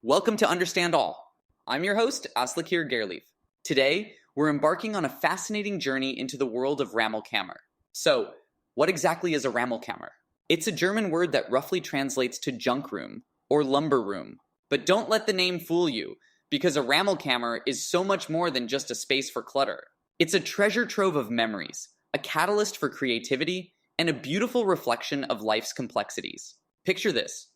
Welcome to Understand All. I'm your host, Aslekeir Gairleif. Today, we're embarking on a fascinating journey into the world of Rammelkammer. So, what exactly is a Rammelkammer? It's a German word that roughly translates to junk room or lumber room. But don't let the name fool you, because a Rammelkammer is so much more than just a space for clutter. It's a treasure trove of memories, a catalyst for creativity, and a beautiful reflection of life's complexities. Picture this.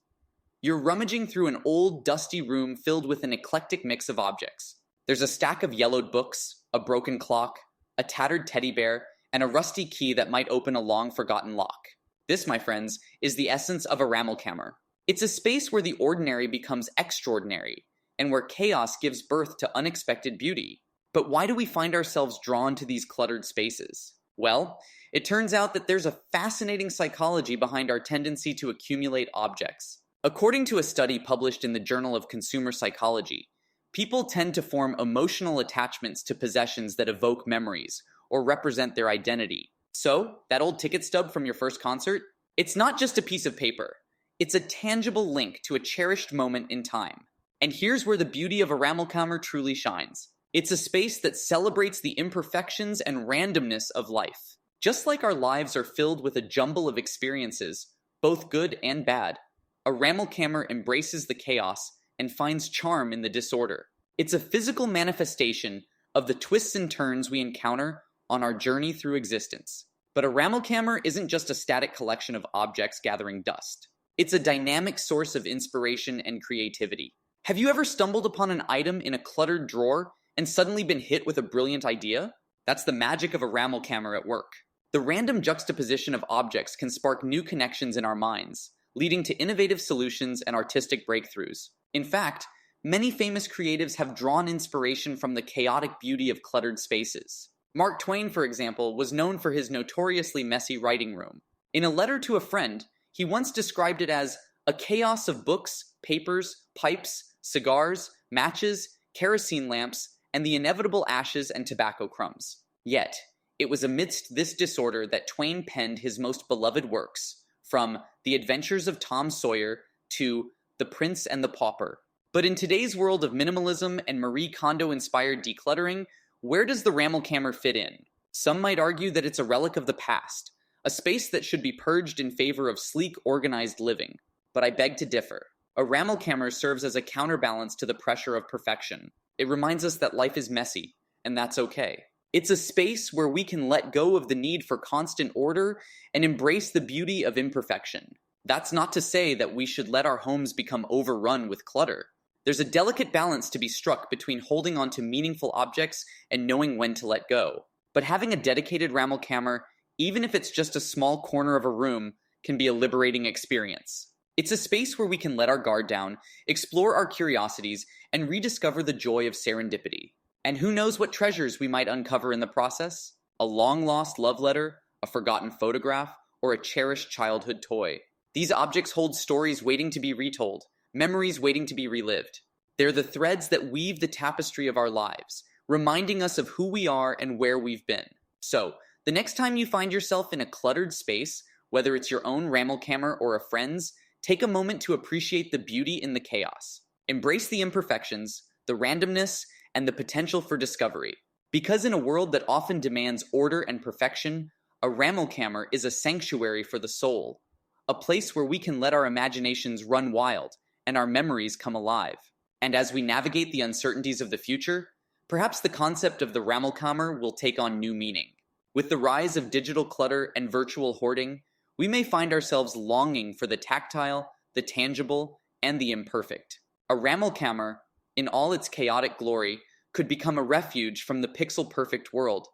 You're rummaging through an old, dusty room filled with an eclectic mix of objects. There's a stack of yellowed books, a broken clock, a tattered teddy bear, and a rusty key that might open a long-forgotten lock. This, my friends, is the essence of a Rammelkammer. It's a space where the ordinary becomes extraordinary, and where chaos gives birth to unexpected beauty. But why do we find ourselves drawn to these cluttered spaces? Well, it turns out that there's a fascinating psychology behind our tendency to accumulate objects. According to a study published in the Journal of Consumer Psychology, people tend to form emotional attachments to possessions that evoke memories or represent their identity. So, that old ticket stub from your first concert? It's not just a piece of paper. It's a tangible link to a cherished moment in time. And here's where the beauty of a Rammelkammer truly shines. It's a space that celebrates the imperfections and randomness of life. Just like our lives are filled with a jumble of experiences, both good and bad, a Rammelkammer embraces the chaos and finds charm in the disorder. It's a physical manifestation of the twists and turns we encounter on our journey through existence. But a Rammelkammer isn't just a static collection of objects gathering dust. It's a dynamic source of inspiration and creativity. Have you ever stumbled upon an item in a cluttered drawer and suddenly been hit with a brilliant idea? That's the magic of a Rammelkammer at work. The random juxtaposition of objects can spark new connections in our minds, leading to innovative solutions and artistic breakthroughs. In fact, many famous creatives have drawn inspiration from the chaotic beauty of cluttered spaces. Mark Twain, for example, was known for his notoriously messy writing room. In a letter to a friend, he once described it as a chaos of books, papers, pipes, cigars, matches, kerosene lamps, and the inevitable ashes and tobacco crumbs. Yet, it was amidst this disorder that Twain penned his most beloved works, from The Adventures of Tom Sawyer to The Prince and the Pauper. But in today's world of minimalism and Marie Kondo-inspired decluttering, where does the Rammelkammer fit in? Some might argue that it's a relic of the past, a space that should be purged in favor of sleek, organized living. But I beg to differ. A Rammelkammer serves as a counterbalance to the pressure of perfection. It reminds us that life is messy, and that's okay. It's a space where we can let go of the need for constant order and embrace the beauty of imperfection. That's not to say that we should let our homes become overrun with clutter. There's a delicate balance to be struck between holding on to meaningful objects and knowing when to let go. But having a dedicated Rammelkammer, even if it's just a small corner of a room, can be a liberating experience. It's a space where we can let our guard down, explore our curiosities, and rediscover the joy of serendipity. And who knows what treasures we might uncover in the process? A long-lost love letter, a forgotten photograph, or a cherished childhood toy. These objects hold stories waiting to be retold, memories waiting to be relived. They're the threads that weave the tapestry of our lives, reminding us of who we are and where we've been. So, the next time you find yourself in a cluttered space, whether it's your own Rammelkammer or a friend's, take a moment to appreciate the beauty in the chaos. Embrace the imperfections, the randomness, and the potential for discovery. Because in a world that often demands order and perfection, a Rammelkammer is a sanctuary for the soul, a place where we can let our imaginations run wild and our memories come alive. And as we navigate the uncertainties of the future, perhaps the concept of the Rammelkammer will take on new meaning. With the rise of digital clutter and virtual hoarding, we may find ourselves longing for the tactile, the tangible, and the imperfect. A Rammelkammer, in all its chaotic glory, could become a refuge from the pixel-perfect world,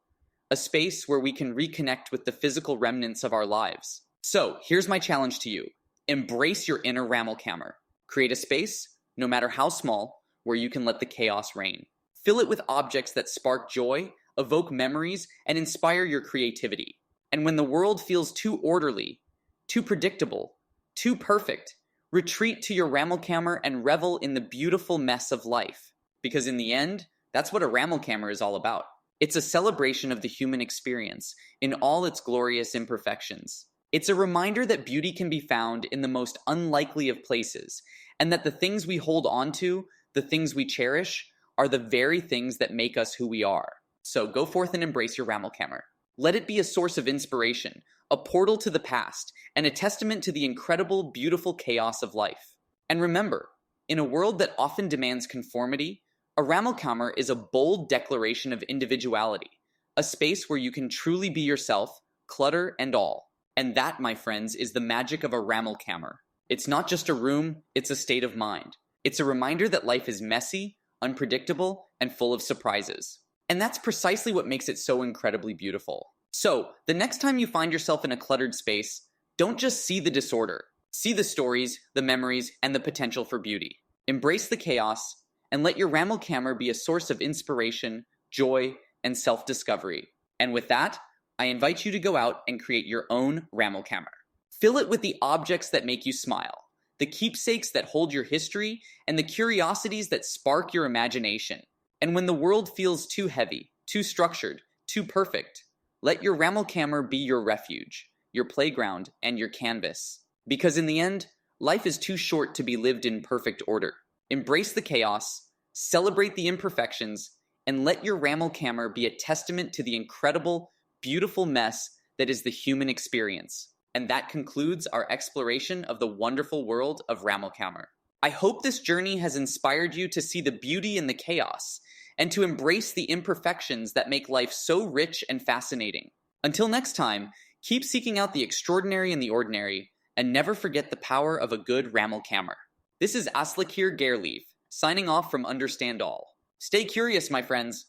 a space where we can reconnect with the physical remnants of our lives. So, here's my challenge to you. Embrace your inner Rammelkammer. Create a space, no matter how small, where you can let the chaos reign. Fill it with objects that spark joy, evoke memories, and inspire your creativity. And when the world feels too orderly, too predictable, too perfect, retreat to your Rammelkammer and revel in the beautiful mess of life. Because in the end, that's what a Rammelkammer is all about. It's a celebration of the human experience in all its glorious imperfections. It's a reminder that beauty can be found in the most unlikely of places, and that the things we hold on to, the things we cherish, are the very things that make us who we are. So go forth and embrace your Rammelkammer. Let it be a source of inspiration, a portal to the past, and a testament to the incredible, beautiful chaos of life. And remember, in a world that often demands conformity, a Rammelkammer is a bold declaration of individuality, a space where you can truly be yourself, clutter and all. And that, my friends, is the magic of a Rammelkammer. It's not just a room, it's a state of mind. It's a reminder that life is messy, unpredictable, and full of surprises. And that's precisely what makes it so incredibly beautiful. So, the next time you find yourself in a cluttered space, don't just see the disorder. See the stories, the memories, and the potential for beauty. Embrace the chaos, and let your Rammelkammer be a source of inspiration, joy, and self-discovery. And with that, I invite you to go out and create your own Rammelkammer. Fill it with the objects that make you smile, the keepsakes that hold your history, and the curiosities that spark your imagination. And when the world feels too heavy, too structured, too perfect, let your Rammelkammer be your refuge, your playground, and your canvas. Because in the end, life is too short to be lived in perfect order. Embrace the chaos, celebrate the imperfections, and let your Rammelkammer be a testament to the incredible, beautiful mess that is the human experience. And that concludes our exploration of the wonderful world of Rammelkammer. I hope this journey has inspired you to see the beauty in the chaos and to embrace the imperfections that make life so rich and fascinating. Until next time, keep seeking out the extraordinary in the ordinary, and never forget the power of a good Rammelkammer. This is Aslekeir Gairleif, signing off from Understand All. Stay curious, my friends.